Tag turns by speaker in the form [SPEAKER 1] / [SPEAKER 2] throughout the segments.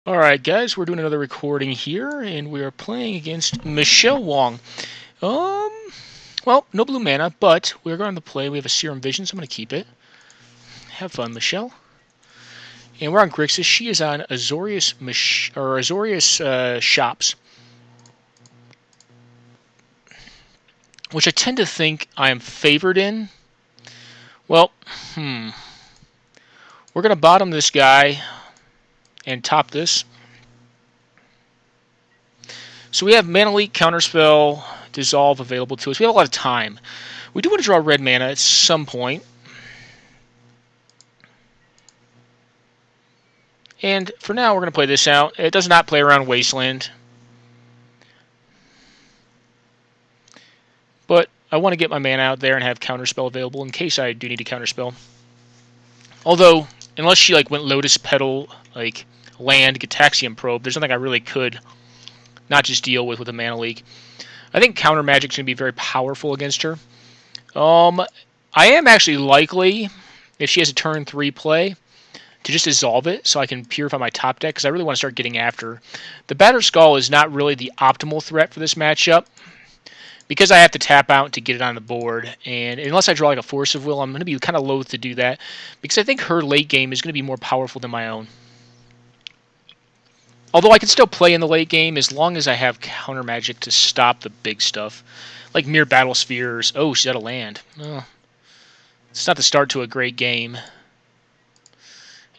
[SPEAKER 1] Alright guys, we're doing another recording here, and we are playing against Michelle Wong. Well, no blue mana, but we're going to play. We have a Serum Vision, so I'm going to keep it. Have fun, Michelle. And we're on Grixis. She is on Azorious Shops. Which I tend to think I am favored in. Well, we're going to bottom this guy and top this. So we have Mana Leak, Counterspell, Dissolve available to us. We have a lot of time. We do want to draw red mana at some point. And for now, we're going to play this out. It does not play around Wasteland. But I want to get my mana out there and have Counterspell available in case I do need to Counterspell. Although, unless she went Lotus Petal, land, Gitaxian Probe, there's nothing I really could not just deal with a Mana Leak. I think Counter Magic's going to be very powerful against her. I am actually likely, if she has a turn 3 play, to just dissolve it so I can purify my top deck, because I really want to start getting after. The Batterskull is not really the optimal threat for this matchup, because I have to tap out to get it on the board, and unless I draw a Force of Will, I'm going to be kind of loath to do that, because I think her late game is going to be more powerful than my own. Although I can still play in the late game as long as I have counter magic to stop the big stuff. Like Mere Battle Spheres. Oh, she's out of land. Oh, it's not the start to a great game.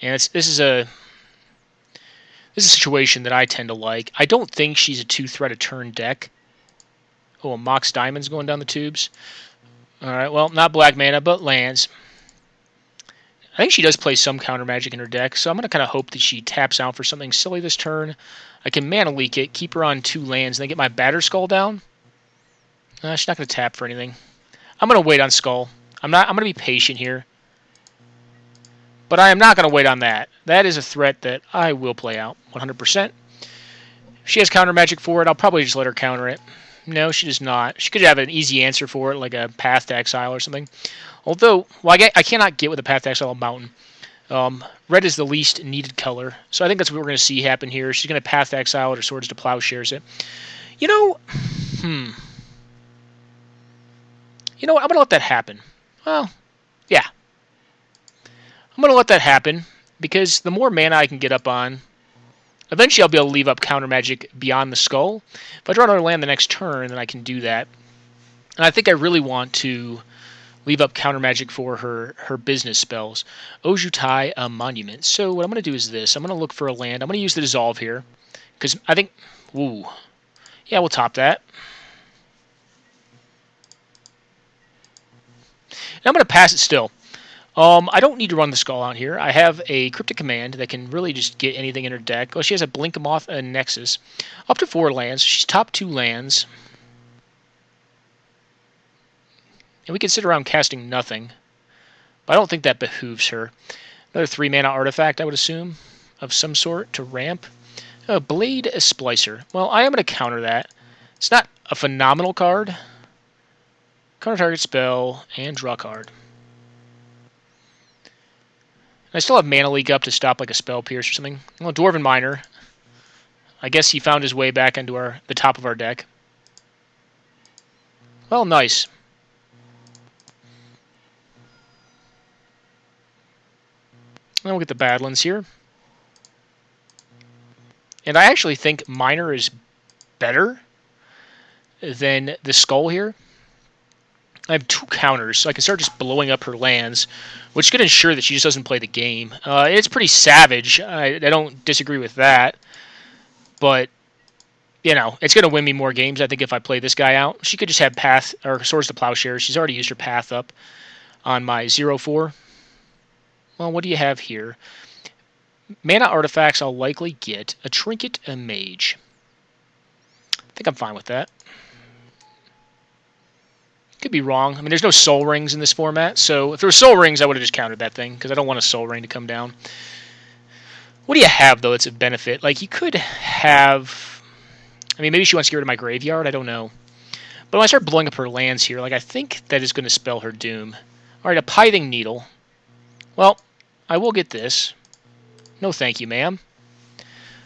[SPEAKER 1] And this is a situation that I tend to like. I don't think she's a 2-threat a turn deck. Oh, a Mox Diamond's going down the tubes. Alright, well, not black mana, but lands. I think she does play some counter magic in her deck, so I'm going to kind of hope that she taps out for something silly this turn. I can Mana Leak it, keep her on 2 lands, and then get my Batterskull down. She's not going to tap for anything. I'm going to wait on Skull. I'm going to be patient here. But I am not going to wait on that. That is a threat that I will play out 100%. If she has counter magic for it, I'll probably just let her counter it. No, she does not. She could have an easy answer for it, like a Path to Exile or something. Although, well, I cannot get with a Path to Exile Mountain. Red is the least needed color, so I think that's what we're going to see happen here. She's going to Path to Exile it or Swords to Plowshares it. You know, I'm going to let that happen. Well, yeah. I'm going to let that happen, because the more mana I can get up on, eventually I'll be able to leave up counter magic beyond the skull. If I draw another land the next turn, then I can do that. And I think I really want to leave up counter magic for her business spells. Ojutai, a monument. So what I'm going to do is this. I'm going to look for a land. I'm going to use the dissolve here, because I think, ooh, yeah, we'll top that. And I'm going to pass it still. I don't need to run the Skull out here. I have a Cryptic Command that can really just get anything in her deck. Well, she has a Blink-O-Moth and Nexus. Up to 4 lands. She's top 2 lands. And we can sit around casting nothing. But I don't think that behooves her. Another 3-mana artifact, I would assume, of some sort to ramp. Blade Splicer. Well, I am going to counter that. It's not a phenomenal card. Counter target spell and draw card. I still have Mana Leak up to stop a Spell Pierce or something. Well, Dwarven Miner. I guess he found his way back into the top of our deck. Well, nice. Then we'll get the Badlands here. And I actually think Miner is better than the Skull here. I have 2 counters, so I can start just blowing up her lands, which could ensure that she just doesn't play the game. It's pretty savage. I don't disagree with that. But, it's going to win me more games, I think, if I play this guy out. She could just have Path, or Swords to Plowshares. She's already used her Path up on my 0-4. Well, what do you have here? Mana artifacts I'll likely get. A Trinket, a Mage. I think I'm fine with that. Could be wrong. I mean, there's no Soul Rings in this format, so if there were Soul Rings, I would have just countered that thing, because I don't want a Soul Ring to come down. What do you have, though, that's a benefit? You could have... I mean, maybe she wants to get rid of my graveyard, I don't know. But when I start blowing up her lands here, I think that is going to spell her doom. Alright, a Pithing Needle. Well, I will get this. No thank you, ma'am.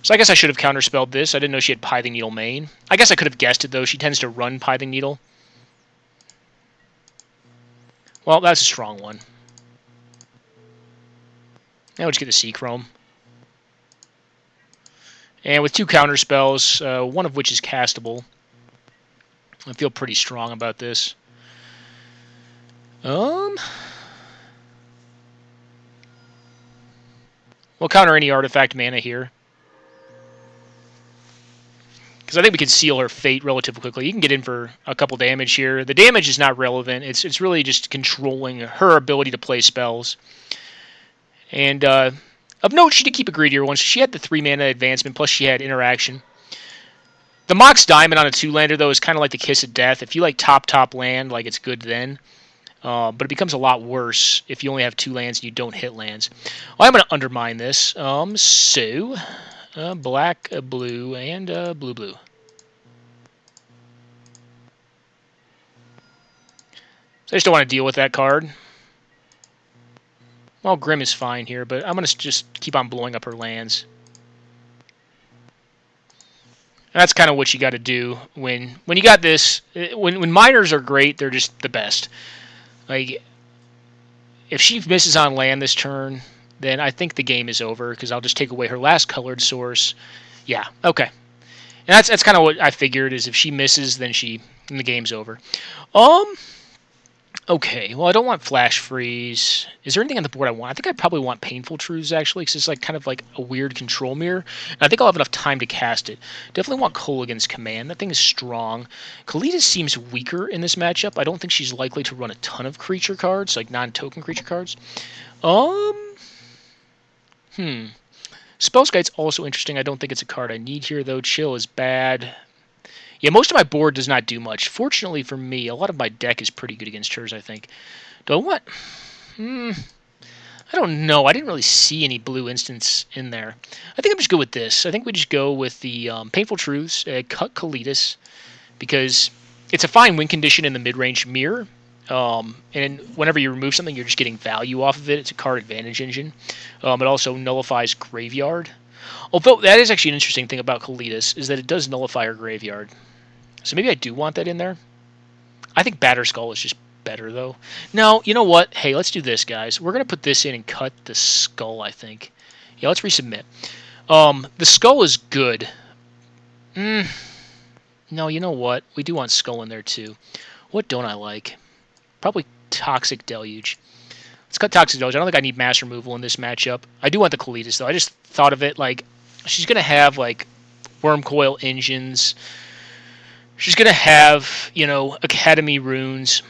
[SPEAKER 1] So I guess I should have counterspelled this. I didn't know she had Pithing Needle main. I guess I could have guessed it, though. She tends to run Pithing Needle. Well, that's a strong one. Now we'll just get the Sea Chrome. And with 2 counterspells, one of which is castable, I feel pretty strong about this. We'll counter any artifact mana here. Because I think we can seal her fate relatively quickly. You can get in for a couple damage here. The damage is not relevant. It's really just controlling her ability to play spells. And of note, she did keep a greedier one. So she had the 3 mana advancement, plus she had interaction. The Mox Diamond on a 2-lander, though, is kind of like the Kiss of Death. If you like top land, like it's good then. But it becomes a lot worse if you only have 2 lands and you don't hit lands. Well, I'm going to undermine this. Black, blue, and blue. So I just don't want to deal with that card. Well, Grim is fine here, but I'm going to just keep on blowing up her lands. And that's kind of what you got to do when you got this. When miners are great, they're just the best. Like, if she misses on land this turn, then I think the game is over, because I'll just take away her last colored source. Yeah, okay. And that's kind of what I figured, is if she misses, then the game's over. Okay, well, I don't want Flash Freeze. Is there anything on the board I want? I think I probably want Painful Truths, actually, because it's like kind of like a weird control mirror. And I think I'll have enough time to cast it. Definitely want Kolaghan's Command. That thing is strong. Kalitas seems weaker in this matchup. I don't think she's likely to run a ton of creature cards, like non-token creature cards. Spellskite's also interesting. I don't think it's a card I need here, though. Chill is bad. Yeah, most of my board does not do much. Fortunately for me, a lot of my deck is pretty good against hers, I think. Do I want... I don't know. I didn't really see any blue instants in there. I think I'm just good with this. I think we just go with the Painful Truths, cut Kalitas, because it's a fine win condition in the mid-range mirror. And whenever you remove something, you're just getting value off of it. It's a card advantage engine. It also nullifies Graveyard. Although that is actually an interesting thing about Kalitas, is that it does nullify her Graveyard. So maybe I do want that in there. I think Batterskull is just better, though. No, you know what? Hey, let's do this, guys. We're going to put this in and cut the skull, I think. Yeah, let's resubmit. The skull is good. No, you know what? We do want skull in there, too. What don't I like? Probably Toxic Deluge. Let's cut Toxic Deluge. I don't think I need mass removal in this matchup. I do want the Kalitas, though. I just thought of it, like, she's going to have, like, Worm Coil Engines. She's going to have, Academy Runes.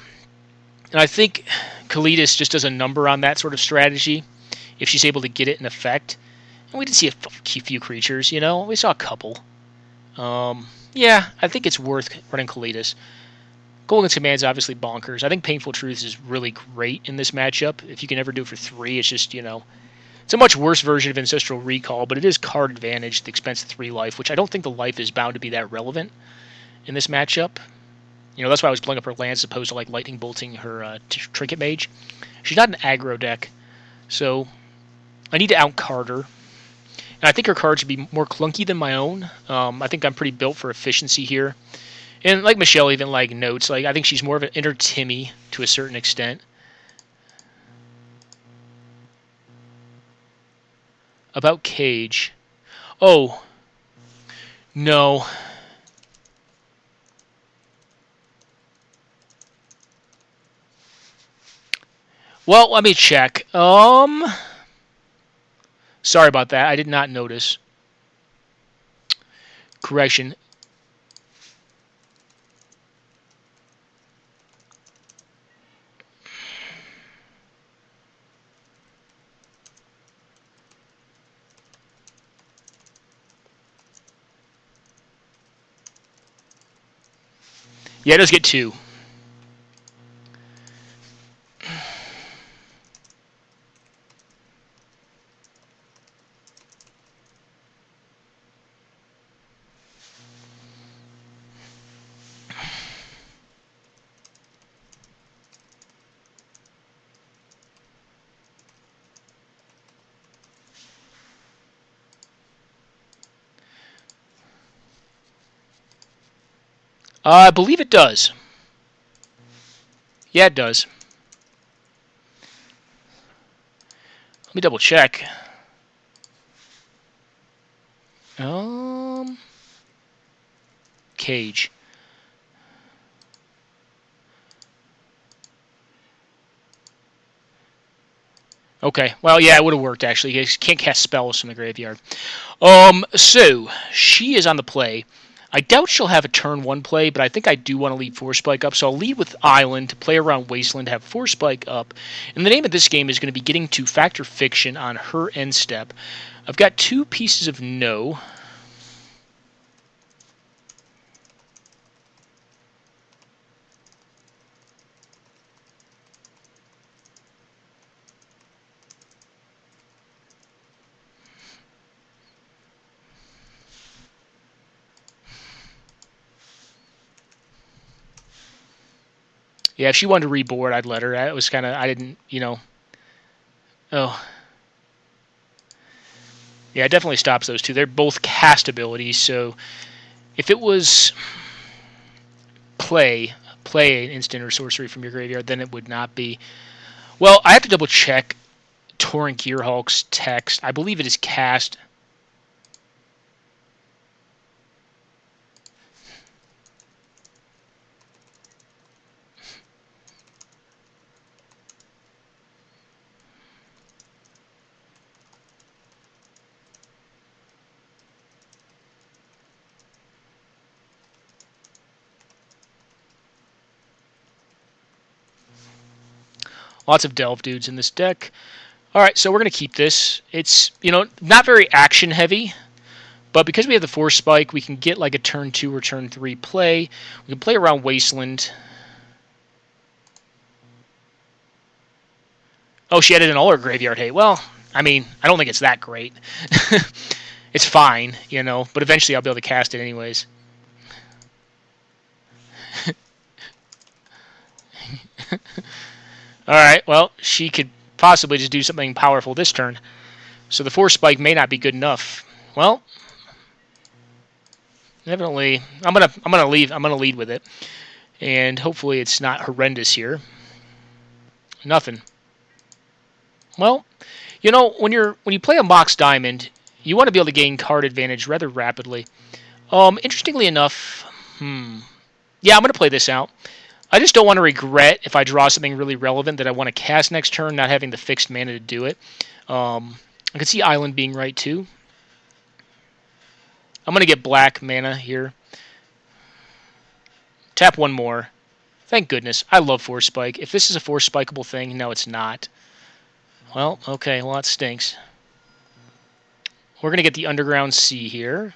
[SPEAKER 1] And I think Kalitas just does a number on that sort of strategy, if she's able to get it in effect. And we did see a few creatures, We saw a couple. Yeah, I think it's worth running Kalitas. Kolaghan's Command is obviously bonkers. I think Painful Truths is really great in this matchup. If you can ever do it for 3, it's just, it's a much worse version of Ancestral Recall, but it is card advantage at the expense of 3 life, which I don't think the life is bound to be that relevant in this matchup. That's why I was blowing up her lands as opposed to like lightning bolting her Trinket Mage. She's not an aggro deck, so I need to outcard her. And I think her cards should be more clunky than my own. I think I'm pretty built for efficiency here. And like Michelle even notes, I think she's more of an inner Timmy to a certain extent. About Cage. Oh. No. Well, let me check. Sorry about that. I did not notice. Correction. Yeah, it does get 2. I believe it does. Yeah, it does. Let me double check. Cage. Okay, well, yeah, it would have worked, actually. You can't cast spells from the graveyard. So, she is on the play. I doubt she'll have a turn 1 play, but I think I do want to lead Force Spike up, so I'll lead with Island to play around Wasteland, have Force Spike up. And the name of this game is going to be getting to Factor Fiction on her end step. I've got 2 pieces of no. Yeah, if she wanted to reboard, I'd let her. It was kind of, I didn't, Oh. Yeah, it definitely stops those 2. They're both cast abilities, so if it was play an instant or sorcery from your graveyard, then it would not be. Well, I have to double check Torrent Gearhulk's text. I believe it is cast. Lots of Delve dudes in this deck. Alright, so we're going to keep this. It's, not very action heavy, but because we have the Force Spike, we can get like a turn 2 or turn 3 play. We can play around Wasteland. Oh, she added in all her graveyard hate. Well, I mean, I don't think it's that great. It's fine, but eventually I'll be able to cast it anyways. Alright, well, she could possibly just do something powerful this turn. So the Force Spike may not be good enough. Well, definitely I'm gonna lead with it. And hopefully it's not horrendous here. Nothing. Well, when you play a Mox Diamond, you want to be able to gain card advantage rather rapidly. Interestingly enough, yeah, I'm gonna play this out. I just don't want to regret if I draw something really relevant that I want to cast next turn, not having the fixed mana to do it. I can see Island being right, too. I'm going to get black mana here. Tap 1 more. Thank goodness. I love Force Spike. If this is a Force Spikeable thing, no, it's not. Well, okay, well, that stinks. We're going to get the Underground Sea here.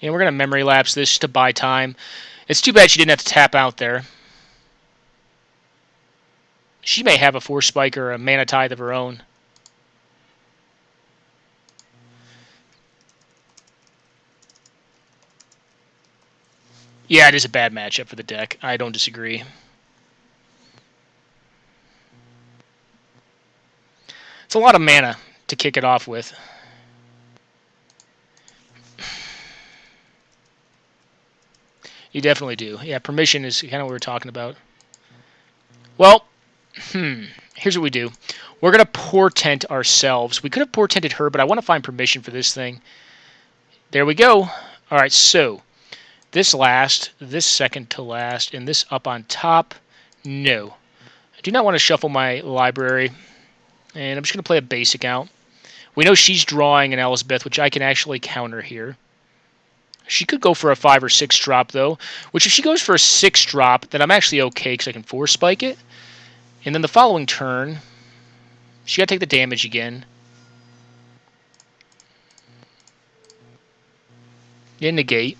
[SPEAKER 1] And we're going to Memory Lapse this to buy time. It's too bad she didn't have to tap out there. She may have a Force Spike or a Mana Tithe of her own. Yeah, it is a bad matchup for the deck. I don't disagree. It's a lot of mana to kick it off with. You definitely do. Yeah, permission is kind of what we were talking about. Well, here's what we do. We're going to Portent ourselves. We could have Portented her, but I want to find permission for this thing. There we go. All right, so this last, this second to last, and this up on top, no. I do not want to shuffle my library, and I'm just going to play a basic out. We know she's drawing an Elspeth, which I can actually counter here. She could go for a 5 or 6 drop, though, which if she goes for a 6 drop, then I'm actually okay because I can Force Spike it. And then the following turn, she got to take the damage again. Get negate.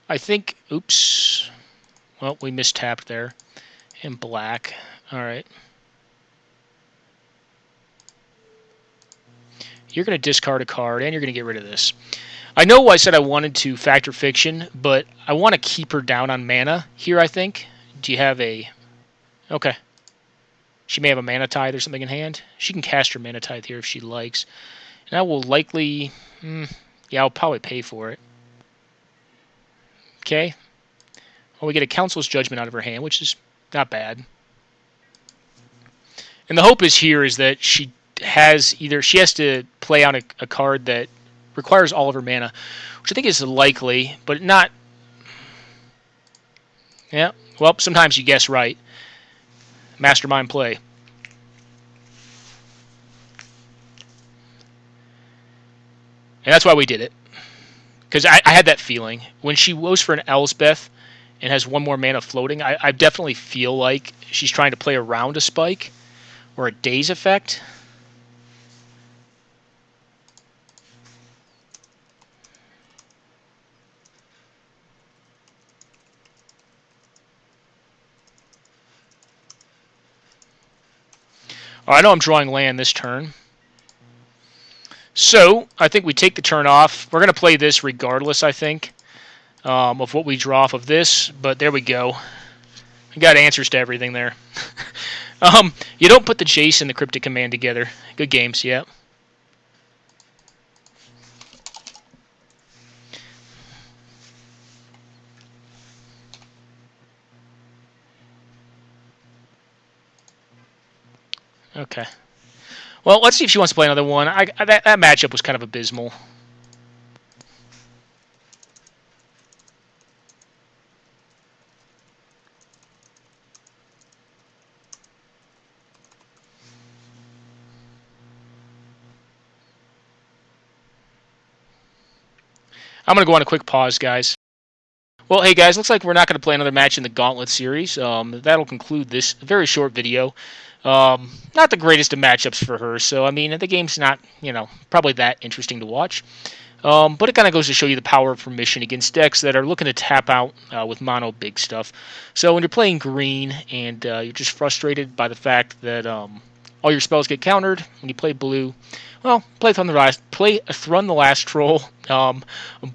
[SPEAKER 1] I think, oops. Well, we mistapped there. And black. All right. you're going to discard a card, and you're going to get rid of this. I know I said I wanted to factor Fiction, but I want to keep her down on mana here, I think. Do you have a... Okay. She may have a Mana Tithe or something in hand. She can cast her Mana Tithe here if she likes. And I will likely... yeah, I'll probably pay for it. Okay. Well, we get a Council's Judgment out of her hand, which is not bad. And the hope is here is that she has either... She has to play on a card that requires all of her mana, which I think is likely, but not... Yeah, well, sometimes you guess right. Mastermind play. And that's why we did it. Because I had that feeling. When she goes for an Elsbeth and has one more mana floating, I definitely feel like she's trying to play around a spike or a Daze effect. I know I'm drawing land this turn. So, I think we take the turn off. We're going to play this regardless, I think, of what we draw off of this. But there we go. We got answers to everything there. You don't put the Jace and the Cryptic Command together. Good games, yeah. Okay. Well, let's see if she wants to play another one. That matchup was kind of abysmal. I'm going to go on a quick pause, guys. Well, hey guys, looks like we're not going to play another match in the Gauntlet series. That'll conclude this very short video. Not the greatest of matchups for her, so I mean, the game's not, probably that interesting to watch. But it kind of goes to show you the power of permission against decks that are looking to tap out with mono big stuff. So when you're playing green and you're just frustrated by the fact that all your spells get countered, when you play blue, well, play Thrun the Last Troll,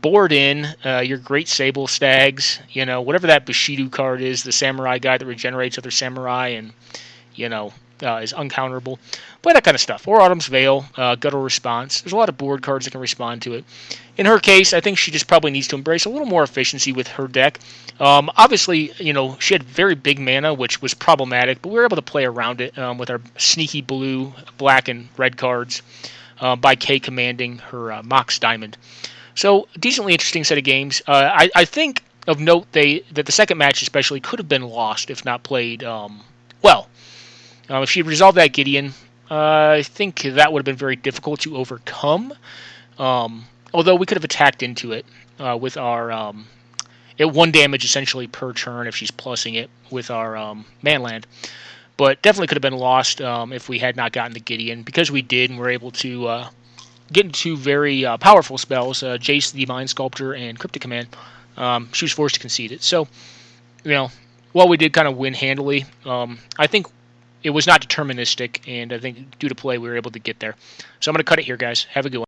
[SPEAKER 1] board in your Great Sable Stags, whatever that Bushido card is, the samurai guy that regenerates other samurai and, is uncounterable. Play that kind of stuff. Or Autumn's Veil, Guttural Response. There's a lot of board cards that can respond to it. In her case, I think she just probably needs to embrace a little more efficiency with her deck. Obviously, she had very big mana, which was problematic, but we were able to play around it with our sneaky blue, black, and red cards by K commanding her Mox Diamond. So, decently interesting set of games. I think of note that the second match especially could have been lost if not played well. If she had resolved that Gideon, I think that would have been very difficult to overcome. Although we could have attacked into it with our at 1 damage essentially per turn if she's plussing it with our manland. But definitely could have been lost if we had not gotten the Gideon. Because we did, and we're able to get into very powerful spells, Jace the Mind Sculptor and Cryptic Command. She was forced to concede it. So, while we did kind of win handily, I think it was not deterministic, and I think due to play we were able to get there. So I'm going to cut it here, guys. Have a good one.